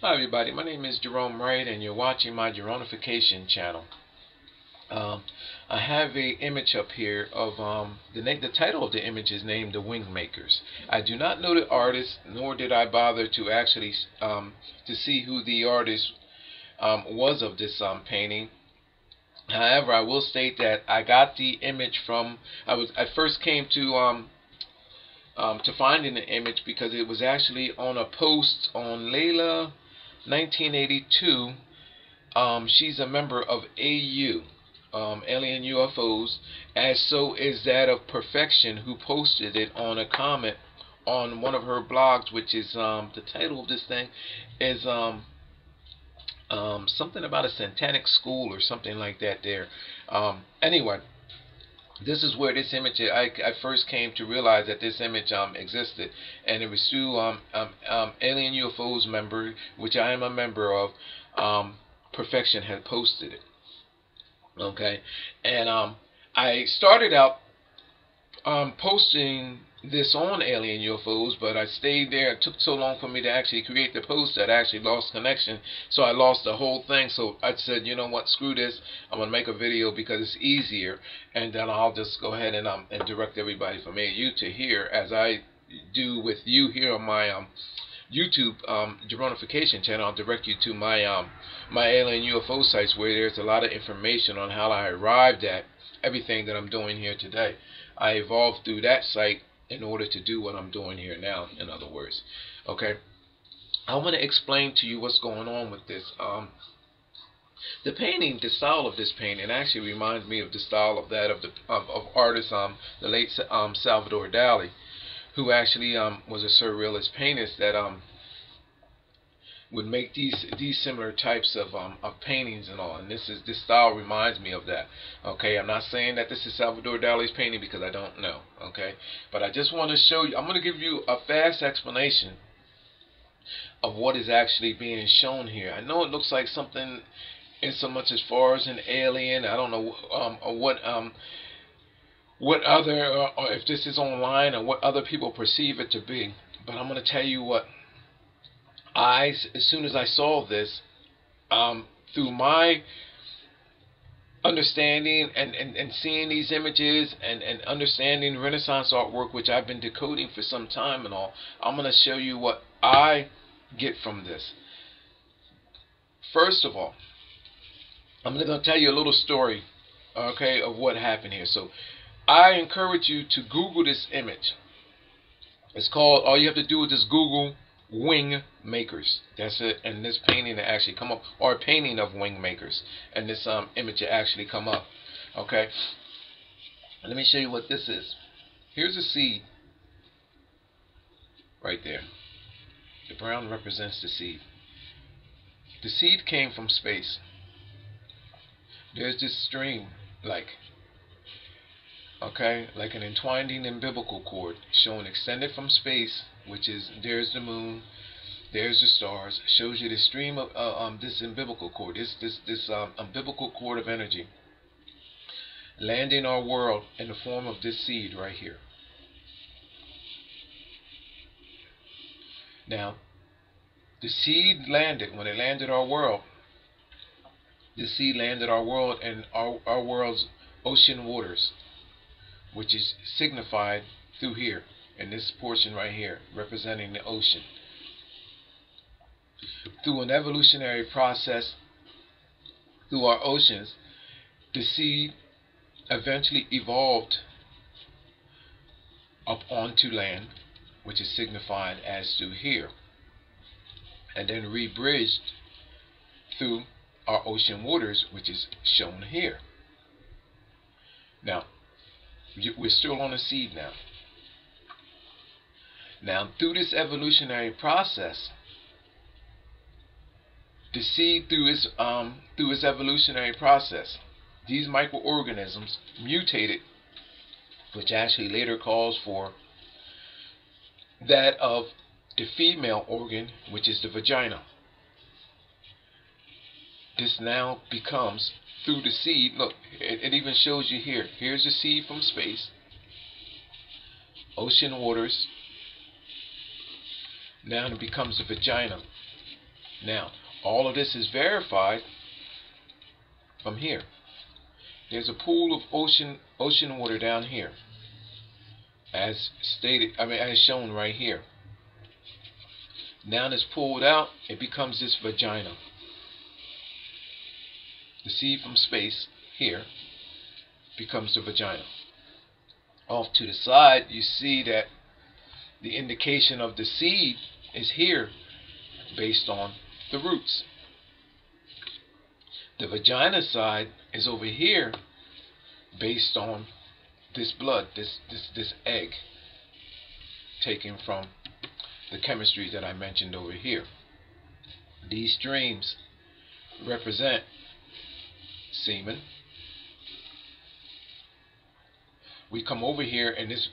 Hi everybody, my name is Jerome Wright and you're watching my Jeronification channel. Um, I have a image up here of the title of the image is named The Wing Makers. I do not know the artist, nor did I bother to actually to see who the artist was of this painting. However, I will state that I got the image from I first came to finding the image because it was actually on a post on Layla 1982. She's a member of AU, Alien UFOs, as so is that of Perfection, who posted it on a comment on one of her blogs, which is the title of this thing is something about a satanic school or something like that. There, anyway. This is where this image I first came to realize that this image existed, and it was through Alien UFOs member, which I am a member of. Perfection had posted it. Okay, and I started out posting this on Alien UFOs, but I stayed there. It took so long for me to actually create the post that I actually lost connection, so I lost the whole thing. So I said, you know what, screw this, I'm gonna make a video because it's easier, and then I'll just go ahead and direct everybody from AU to here, as I do with you here on my YouTube Jeronification channel. I'll direct you to my my Alien UFO sites, where there's a lot of information on how I arrived at everything that I'm doing here today. I evolved through that site in order to do what I'm doing here now, in other words. Okay, I want to explain to you what's going on with this. The painting, the style of this painting actually reminds me of the style of that of the of artist the late Salvador Dali, who actually was a surrealist painter that would make these similar types of paintings and all. And this style reminds me of that. Okay, I'm not saying that this is Salvador Dali's painting because I don't know. Okay, but I just want to show you. I'm going to give you a fast explanation of what is actually being shown here. I know it looks like something in so much as far as an alien. I don't know what other or if this is online or what other people perceive it to be. But I'm going to tell you what. As soon as I saw this, through my understanding and seeing these images and understanding Renaissance artwork, which I've been decoding for some time and all, I'm going to show you what I get from this. First of all, I'm going to tell you a little story, okay, of what happened here. So I encourage you to Google this image. It's called, all you have to do is just Google wing makers. That's it. And this painting to actually come up, or a painting of wing makers, and this image to actually come up. Okay, let me show you what this is. Here's a seed right there. The brown represents the seed. The seed came from space. There's this stream, like an entwining umbilical cord shown extended from space, which is, there's the moon, there's the stars, shows you the stream of this umbilical cord, this umbilical cord of energy landing our world in the form of this seed right here. Now, the seed landed, when it landed our world, the seed landed our world and our world's ocean waters, which is signified through here in this portion right here, representing the ocean. Through an evolutionary process, through our oceans, the seed eventually evolved up onto land, which is signified as through here, and then rebridged through our ocean waters, which is shown here. Now, we're still on a seed now. Now, through this evolutionary process, the seed, through its evolutionary process, these microorganisms mutated, which actually later calls for that of the female organ, which is the vagina. This now becomes, through the seed, look, it even shows you here. Here's the seed from space, ocean waters. Now it becomes the vagina. Now, all of this is verified from here. There's a pool of ocean water down here, as stated. As shown right here. Now it's pulled out, it becomes this vagina. The seed from space here becomes the vagina. Off to the side, you see that the indication of the seed is here based on the roots. The vagina side is over here based on this blood, this egg taken from the chemistry that I mentioned over here. These streams represent semen. We come over here and this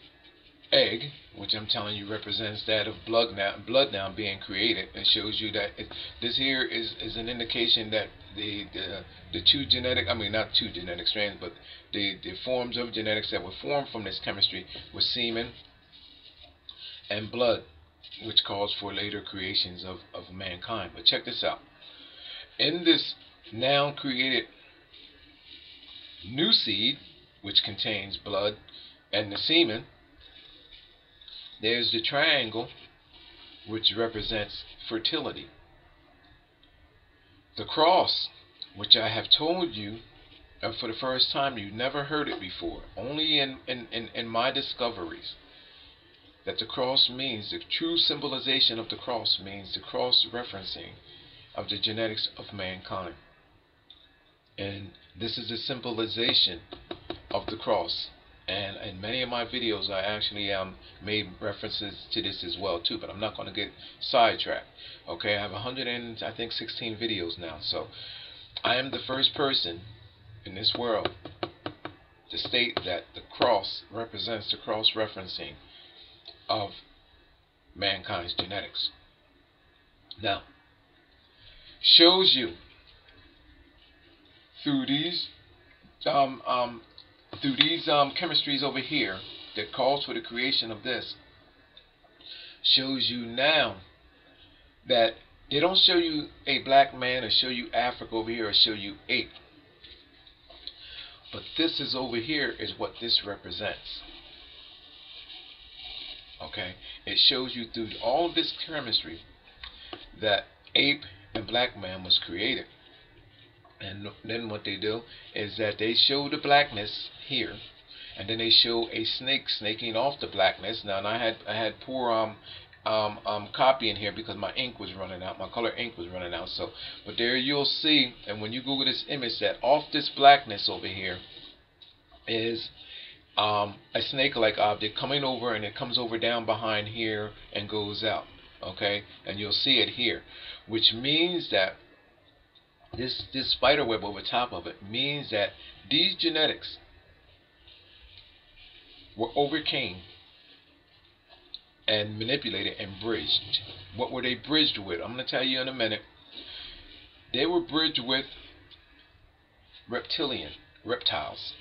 egg, which I'm telling you represents that of blood now being created, and shows you that this here is an indication that the two genetic, not two genetic strands, but the forms of genetics that were formed from this chemistry was semen and blood, which calls for later creations of mankind. But check this out. In this now created new seed, which contains blood and the semen, there's the triangle, which represents fertility. The cross, which I have told you for the first time, you've never heard it before, only in my discoveries, that the cross means, the true symbolization of the cross means the cross-referencing of the genetics of mankind. And this is the symbolization of the cross. And in many of my videos, I actually made references to this as well too, but I'm not going to get sidetracked. Okay, I have 116 videos now, so I am the first person in this world to state that the cross represents the cross-referencing of mankind's genetics. Now, shows you through these chemistries over here that calls for the creation of this, shows you now that they don't show you a black man or show you Africa over here or show you ape, but this is over here is what this represents. Okay, it shows you through all this chemistry that ape and black man was created. And then what they do is that they show the blackness here, and then they show a snake snaking off the blackness. Now, and I had poor copy in here because my ink was running out, my color ink was running out. So, but there you'll see, and when you Google this image, that off this blackness over here is a snake-like object coming over, and it comes over down behind here and goes out. Okay, and you'll see it here, which means that this spider web over top of it means that these genetics were overcame and manipulated and bridged. What were they bridged with? I'm going to tell you in a minute. They were bridged with reptiles,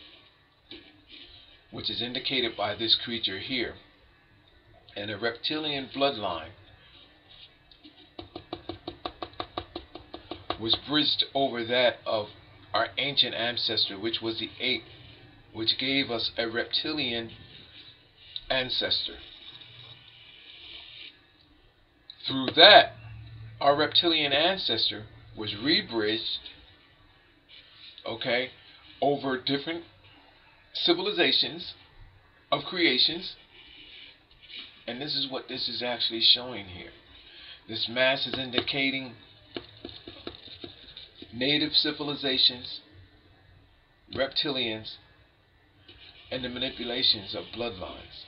which is indicated by this creature here, and a reptilian bloodline was bridged over that of our ancient ancestor, which was the ape, which gave us a reptilian ancestor. Through that, our reptilian ancestor was rebridged, okay, over different civilizations of creations, and this is what this is actually showing here. This mass is indicating native civilizations, reptilians, and the manipulations of bloodlines,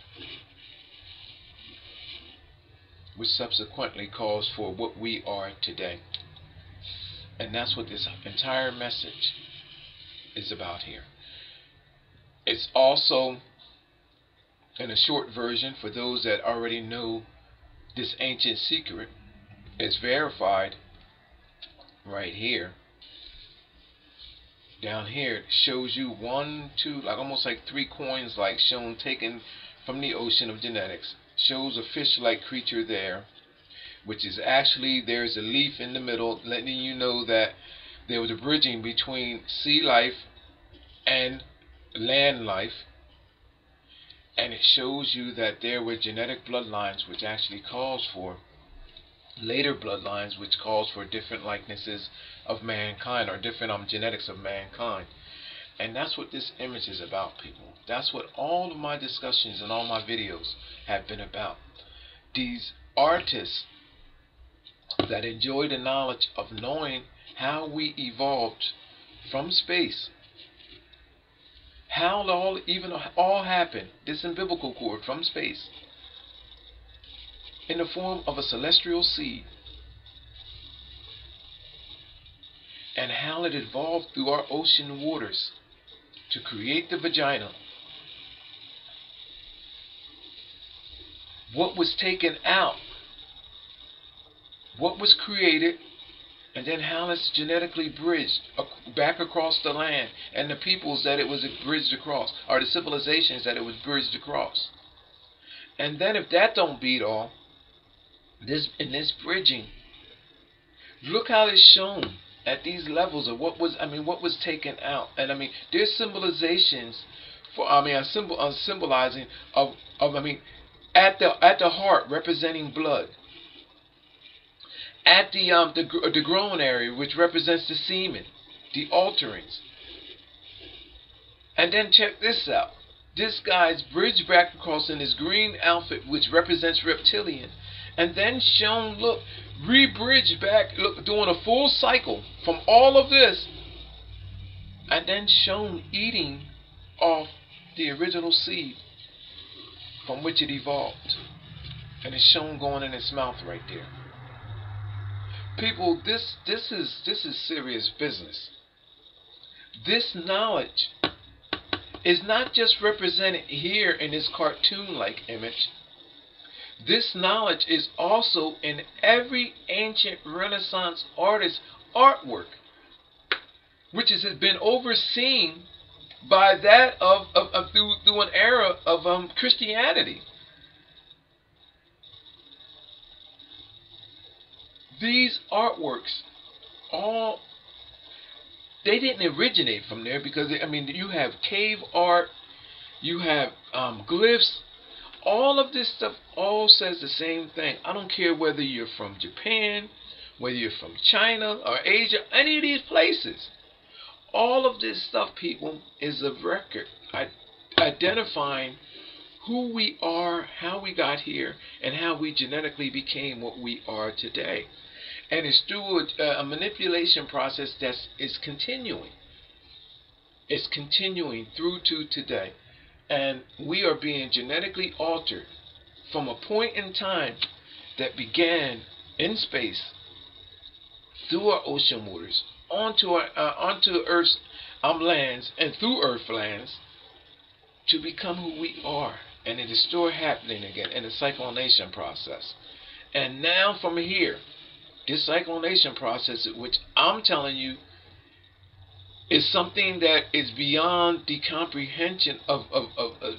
which subsequently calls for what we are today. And that's what this entire message is about here. It's also, in a short version, for those that already know this ancient secret, it's verified right here. Down here, it shows you 1, 2, like almost like 3 coins, like shown, taken from the ocean of genetics. Shows a fish-like creature there, which is actually, there's a leaf in the middle letting you know that there was a bridging between sea life and land life. And it shows you that there were genetic bloodlines, which actually calls for later bloodlines, which calls for different likenesses of mankind, or different genetics of mankind. And that's what this image is about, people. That's what all of my discussions and all my videos have been about. These artists that enjoy the knowledge of knowing how we evolved from space, how it all happened, this umbilical cord from space, in the form of a celestial seed, and how it evolved through our ocean waters to create the vagina. What was taken out, what was created, and then how it's genetically bridged back across the land, and the peoples that it was bridged across, or the civilizations that it was bridged across. And then if that don't beat all, in this bridging, look how it's shown at these levels of what was taken out. And there's symbolizations for, symbolizing of at the heart, representing blood. At the groin area, which represents the semen, the alterings. And then check this out. This guy's bridged back across in his green outfit, which represents Reptilian. And then shown, look, re-bridged back, look, doing a full cycle from all of this. And then shown eating off the original seed from which it evolved. And it's shown going in its mouth right there. People, this is serious business. This knowledge is not just represented here in this cartoon-like image. This knowledge is also in every ancient Renaissance artist's artwork, which has been overseen by that through an era of Christianity. These artworks, they didn't originate from there, because you have cave art, you have glyphs. All of this stuff all says the same thing. I don't care whether you're from Japan, whether you're from China or Asia, any of these places. All of this stuff, people, is a record identifying who we are, how we got here, and how we genetically became what we are today. And it's through a manipulation process that is continuing. It's continuing through to today. And we are being genetically altered from a point in time that began in space, through our ocean waters, onto Earth's lands, and through Earth lands, to become who we are. And it is still happening again in the cyclonation process. And now from here, this cyclonation process, which I'm telling you, is something that is beyond the comprehension of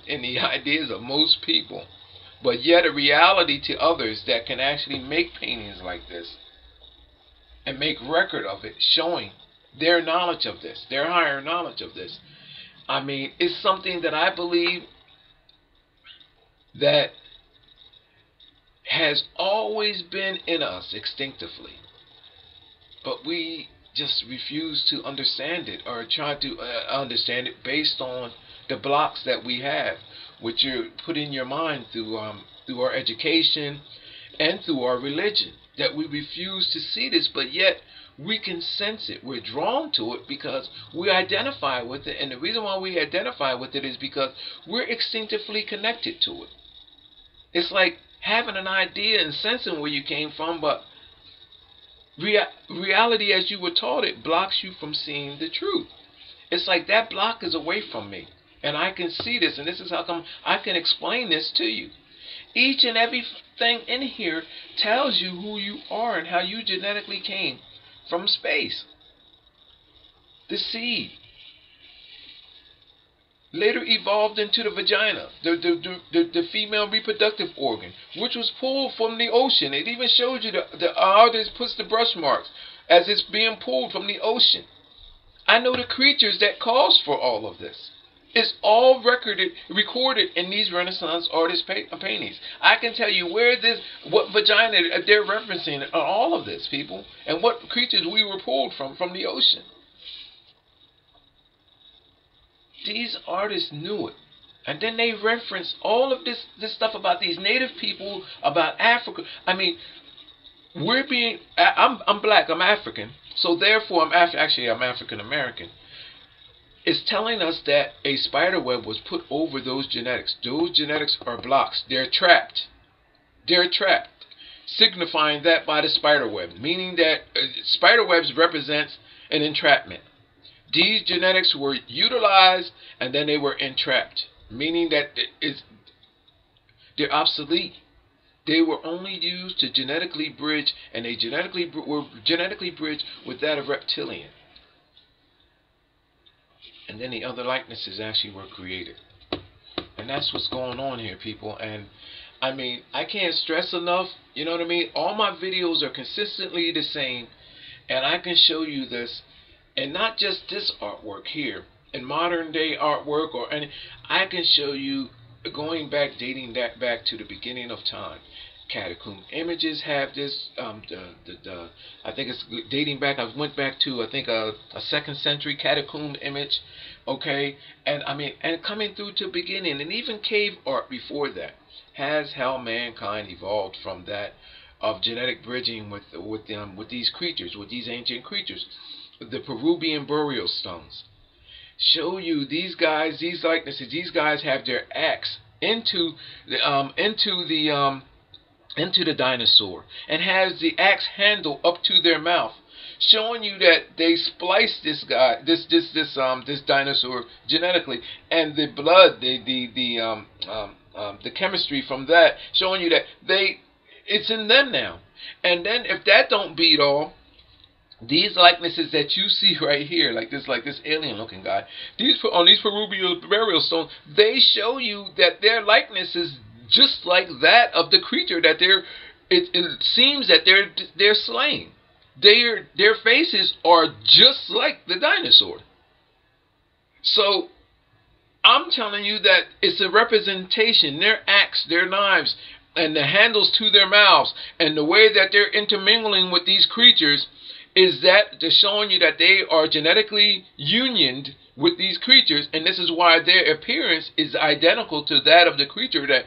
and the ideas of most people, but yet a reality to others that can actually make paintings like this and make record of it, showing their knowledge of this, their higher knowledge of this. It's something that I believe that has always been in us instinctively, but we just refuse to understand it, or try to understand it based on the blocks that we have, which you put in your mind through our education and through our religion, that we refuse to see this, but yet we can sense it. We're drawn to it because we identify with it, and the reason why we identify with it is because we're instinctively connected to it. It's like having an idea and sensing where you came from, but reality as you were taught it blocks you from seeing the truth. It's like that block is away from me, and I can see this, and this is how come I can explain this to you. Each and everything in here tells you who you are and how you genetically came from space. The seed. later evolved into the vagina, the female reproductive organ, which was pulled from the ocean. It even shows you how this puts the brush marks as it's being pulled from the ocean. I know the creatures that caused for all of this. It's all recorded in these Renaissance artist paintings. I can tell you what vagina they're referencing on all of this, people, and what creatures we were pulled from the ocean. These artists knew it. And then they reference all of this stuff about these native people, about Africa. I mean, I'm black, I'm African, so therefore I'm African American. It's telling us that a spider web was put over those genetics. Those genetics are blocks. They're trapped. They're trapped. Signifying that by the spider web, meaning that spider webs represents an entrapment. These genetics were utilized and then they were entrapped, meaning that they're obsolete. They were only used to genetically bridge, and they were genetically bridged with that of Reptilian. And then the other likenesses actually were created. And that's what's going on here, people. And I mean, I can't stress enough, you know what I mean? All my videos are consistently the same, and I can show you this. And not just this artwork here, in modern day artwork or any, I can show you going back, dating that back to the beginning of time. Catacomb images have this. I think it's dating back. I went back to I think a 2nd century catacomb image. Okay, and I mean, and coming through to beginning, and even cave art before that has how mankind evolved from that of genetic bridging with these creatures, with these ancient creatures. The Peruvian burial stones show you these guys, these likenesses. These guys have their axe into the dinosaur, and has the axe handle up to their mouth, showing you that they spliced this guy, this dinosaur genetically, and the blood, the chemistry from that, showing you that it's in them now. And then if that don't beat all, these likenesses that you see right here, like this alien looking guy, on these Peruvian burial stones, they show you that their likeness is just like that of the creature that it seems that they're slaying. Their faces are just like the dinosaur. So I'm telling you that it's a representation. Their axe, their knives, and the handles to their mouths, and the way that they're intermingling with these creatures, is that they're showing you that they are genetically unioned with these creatures, and this is why their appearance is identical to that of the creature that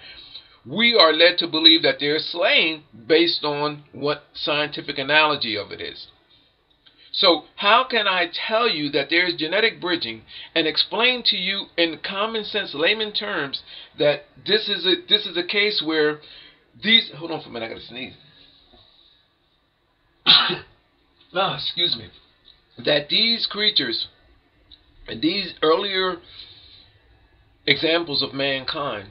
we are led to believe that they're slaying based on what scientific analogy of it is. So how can I tell you that there's genetic bridging and explain to you in common sense layman terms that this is a case where these, hold on for a minute, I gotta sneeze. Excuse me. That these creatures and these earlier examples of mankind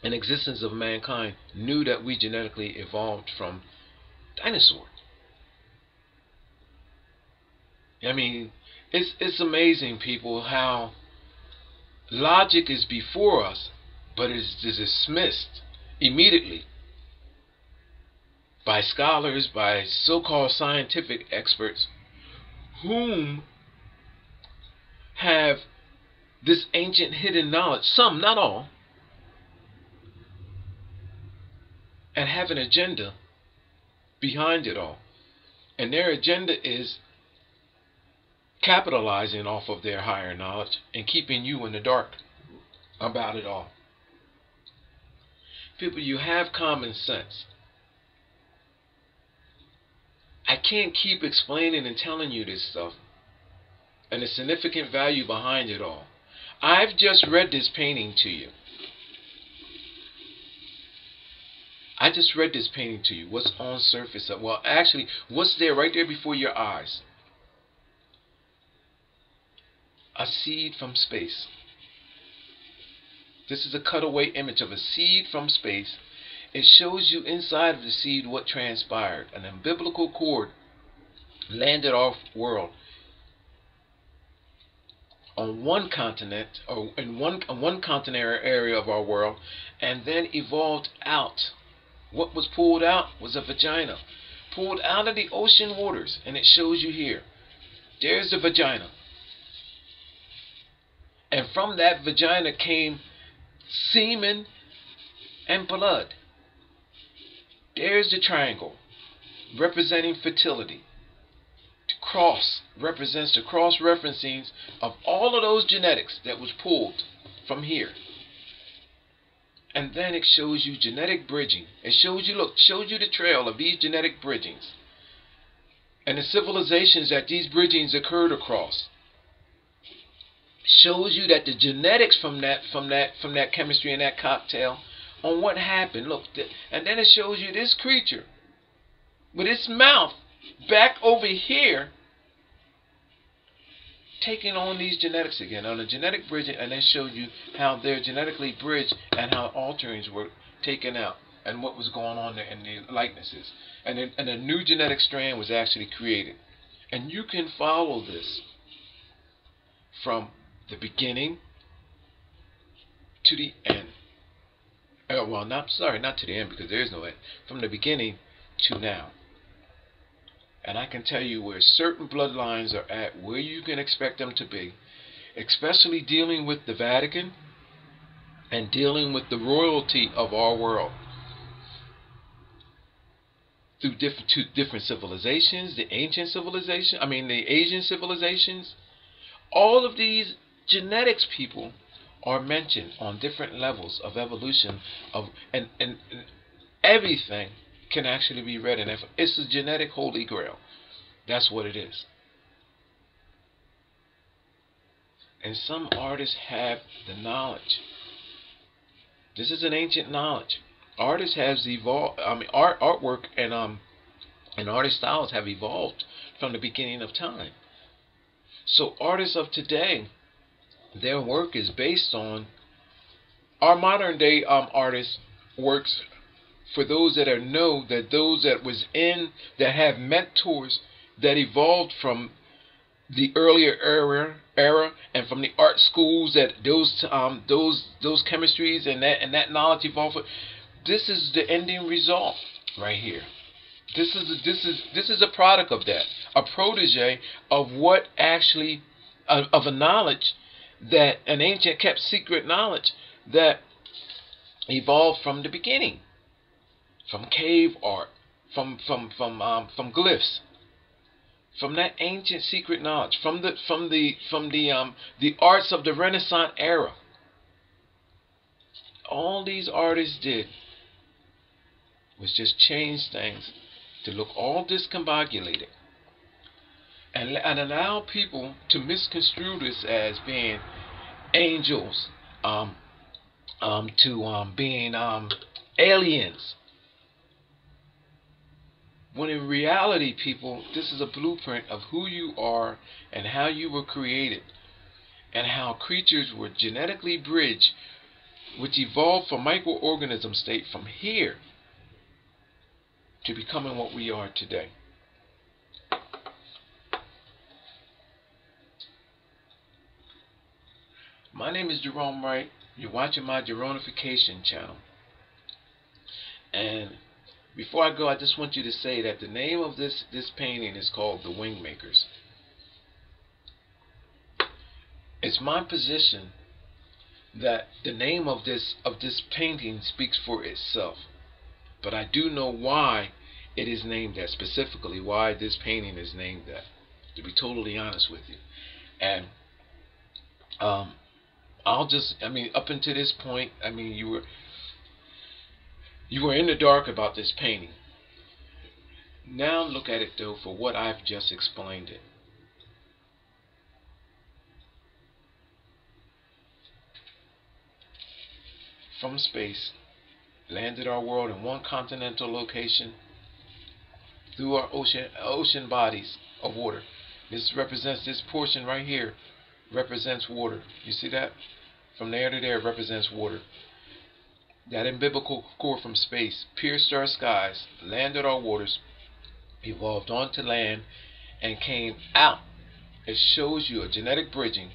and existence of mankind knew that we genetically evolved from dinosaurs. I mean, it's amazing, people, how logic is before us, but is dismissed immediately by scholars, by so-called scientific experts, whom have this ancient hidden knowledge, some, not all, and have an agenda behind it all. And their agenda is capitalizing off of their higher knowledge and keeping you in the dark about it all. People, you have common sense. I can't keep explaining and telling you this stuff and the significant value behind it all. I've just read this painting to you. I just read this painting to you. What's on surface of, well, actually, what's there right there before your eyes? A seed from space. This is a cutaway image of a seed from space. It shows you inside of the seed what transpired. An umbilical cord landed off world. on one continent, or in one continent area of our world, and then evolved out. What was pulled out was a vagina, pulled out of the ocean waters, and it shows you here. There's the vagina, and from that vagina came semen and blood. There's the triangle, representing fertility. The cross represents the cross-referencing of all of those genetics that was pulled from here. And then it shows you genetic bridging. It shows you, look, shows you the trail of these genetic bridgings and the civilizations that these bridgings occurred across. Shows you that the genetics from that chemistry and that cocktail on what happened. Look, and then it shows you this creature with its mouth back over here, taking on these genetics again, on the genetic bridging, and then showed you how they're genetically bridged and how alterings were taken out and what was going on there in the likenesses. And a new genetic strand was actually created. And you can follow this from the beginning to the end. Well, not to the end, because there is no end. From the beginning to now. And I can tell you where certain bloodlines are at, where you can expect them to be, especially dealing with the Vatican and dealing with the royalty of our world. Through different civilizations, the ancient civilization, the Asian civilizations, all of these genetics people are mentioned on different levels of evolution and everything can actually be read in it. It's the genetic holy grail. That's what it is. And some artists have the knowledge. This is an ancient knowledge. Artists has evolved. Artwork and artist styles have evolved from the beginning of time. So artists of today, their work is based on our modern day artists' works. For those that know that those that was that have mentors that evolved from the earlier era and from the art schools, that those chemistries and that knowledge evolved. This is the ending result right here. This is a product of that, a protege of what actually of a knowledge that an ancient kept secret knowledge that evolved from the beginning. From cave art, from glyphs, from that ancient secret knowledge, from the arts of the Renaissance era. All these artists did was just change things to look all discombobulated, and allow people to misconstrue this as being angels, being aliens. When in reality, people, this is a blueprint of who you are and how you were created, and how creatures were genetically bridged, which evolved from microorganism state from here to becoming what we are today. My name is Jerome Wright. You're watching my Jeronification channel. And before I go, I just want you to say that the name of this painting is called The Wingmakers. It's my position that the name of this painting speaks for itself. But I do know why it is named that, specifically why this painting is named that, to be totally honest with you. And up until this point, you were in the dark about this painting. Now look at it though for what I've just explained it. From space, landed our world in one continental location through our ocean bodies of water. This represents, this portion right here represents water. You see that? From there to there represents water. That umbilical cord from space pierced our skies, landed our waters, evolved onto land, and came out. It shows you a genetic bridging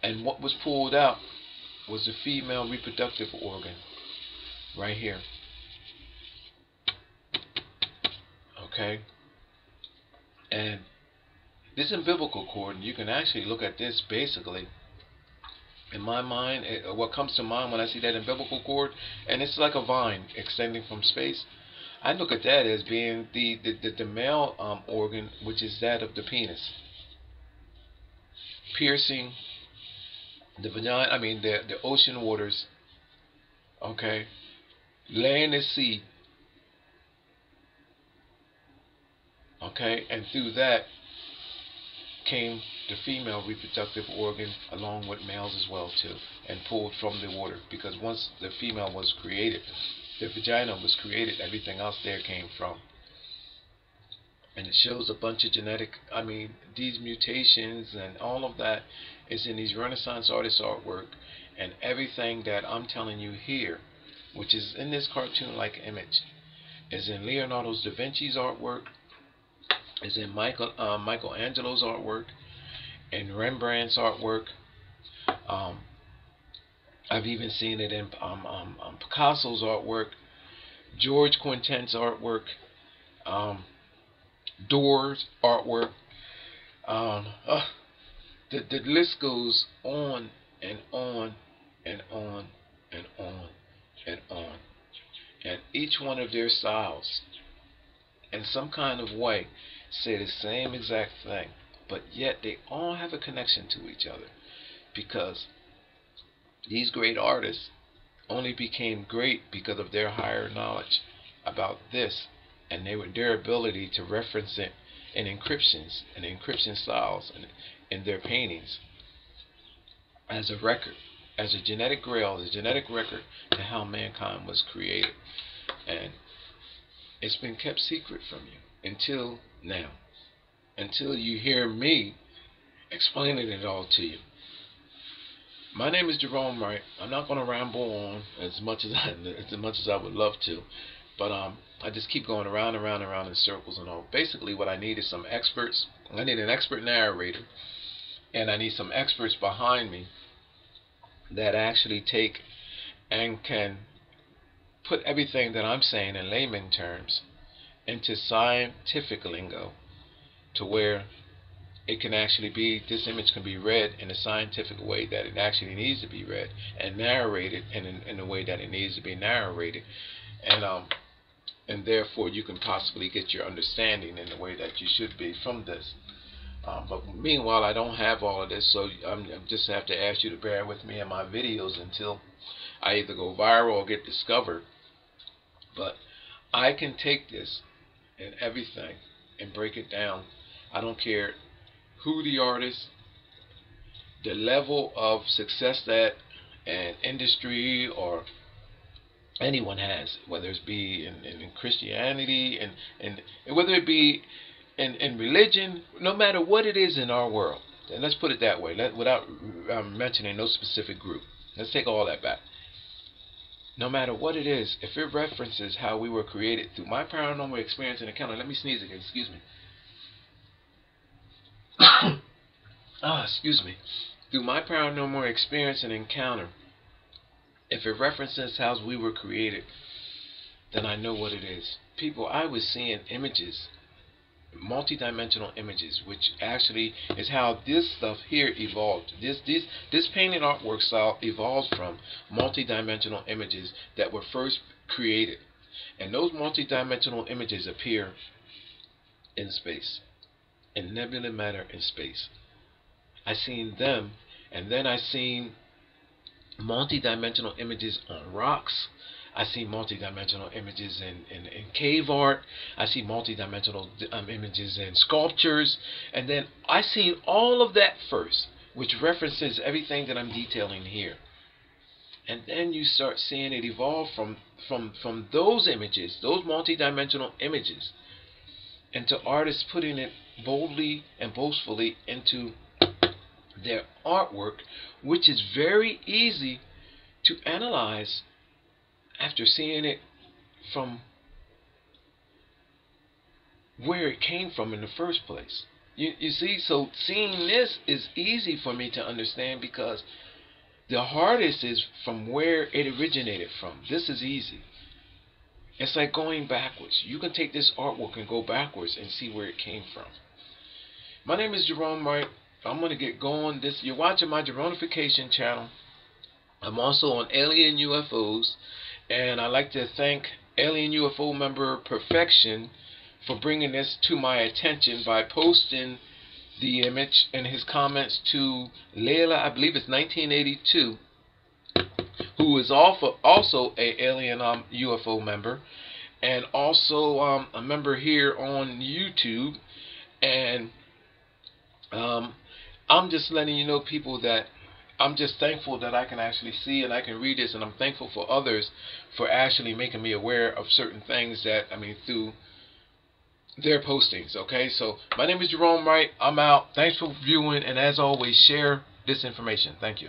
And what was pulled out was the female reproductive organ right here. Okay? And this umbilical cord, you can actually look at this basically. In my mind, what comes to mind when I see that umbilical cord, and it's like a vine extending from space, I look at that as being the male organ, which is that of the penis, piercing the vagina. I mean the ocean waters. Okay, laying the sea. Okay, and through that came the female reproductive organ along with males as well too, and pulled from the water, because once the female was created, the vagina was created, everything else there came from. And it shows a bunch of genetic, I mean, these mutations and all of that is in these Renaissance artists' artwork, and everything that I'm telling you here, which is in this cartoon-like image, is in Leonardo da Vinci's artwork, is in Michelangelo's artwork, in Rembrandt's artwork. I've even seen it in Picasso's artwork, George Quentin's artwork, Door's artwork. The list goes on and on and on and on and on. And each one of their styles, in some kind of way, say the same exact thing, but yet they all have a connection to each other, because these great artists only became great because of their higher knowledge about this, and their ability to reference it in encryptions and encryption styles and in their paintings as a record, as a genetic grail, as a genetic record to how mankind was created. And it's been kept secret from you until now, until you hear me explaining it all to you. My name is Jerome Wright. I'm not going to ramble on as much as I would love to, but I just keep going around and around in circles and all. Basically, what I need is some experts. I need an expert narrator, and I need some experts behind me that actually take and can put everything that I'm saying in layman terms into scientific lingo, to where it can actually be, this image can be read in a scientific way that it actually needs to be read, and narrated in a way that it needs to be narrated, and therefore you can possibly get your understanding in the way that you should be from this. But meanwhile, I don't have all of this, so I just have to ask you to bear with me in my videos until I either go viral or get discovered. But I can take this and everything and break it down. I don't care who the artist, the level of success that an industry or anyone has, whether it be in Christianity and whether it be in religion, no matter what it is in our world. And let's put it that way, without mentioning no specific group. Let's take all that back. No matter what it is, if it references how we were created through my paranormal experience and encounter, let me sneeze again, excuse me. Excuse me. Through my paranormal experience and encounter, if it references how we were created, then I know what it is. People, I was seeing images, multi-dimensional images, which actually is how this stuff here evolved. This painting artwork style evolved from multi-dimensional images that were first created, and those multi-dimensional images appear in space, in nebula matter in space. I seen them, and then I seen multi-dimensional images on rocks. I see multi-dimensional images in cave art. I see multi-dimensional images in sculptures. And then I see all of that first, which references everything that I'm detailing here. And then you start seeing it evolve from those images, those multi-dimensional images, into artists putting it boldly and boastfully into their artwork, which is very easy to analyze after seeing it from where it came from in the first place. You see, so seeing this is easy for me to understand, because the hardest is from where it originated from. This is easy. It's like going backwards. You can take this artwork and go backwards and see where it came from. My name is Jerome Wright. I'm going to get going. You're watching my Jeronification channel. I'm also on Alien UFOs, and I'd like to thank Alien UFO member Perfection for bringing this to my attention by posting the image and his comments to Layla, I believe it's 1982, who is also a Alien UFO member, and also a member here on YouTube. And I'm just letting you know, people, that I'm just thankful that I can actually see and I can read this, and I'm thankful for others for actually making me aware of certain things that, through their postings. Okay, so my name is Jerome Wright. I'm out. Thanks for viewing, and as always, share this information. Thank you.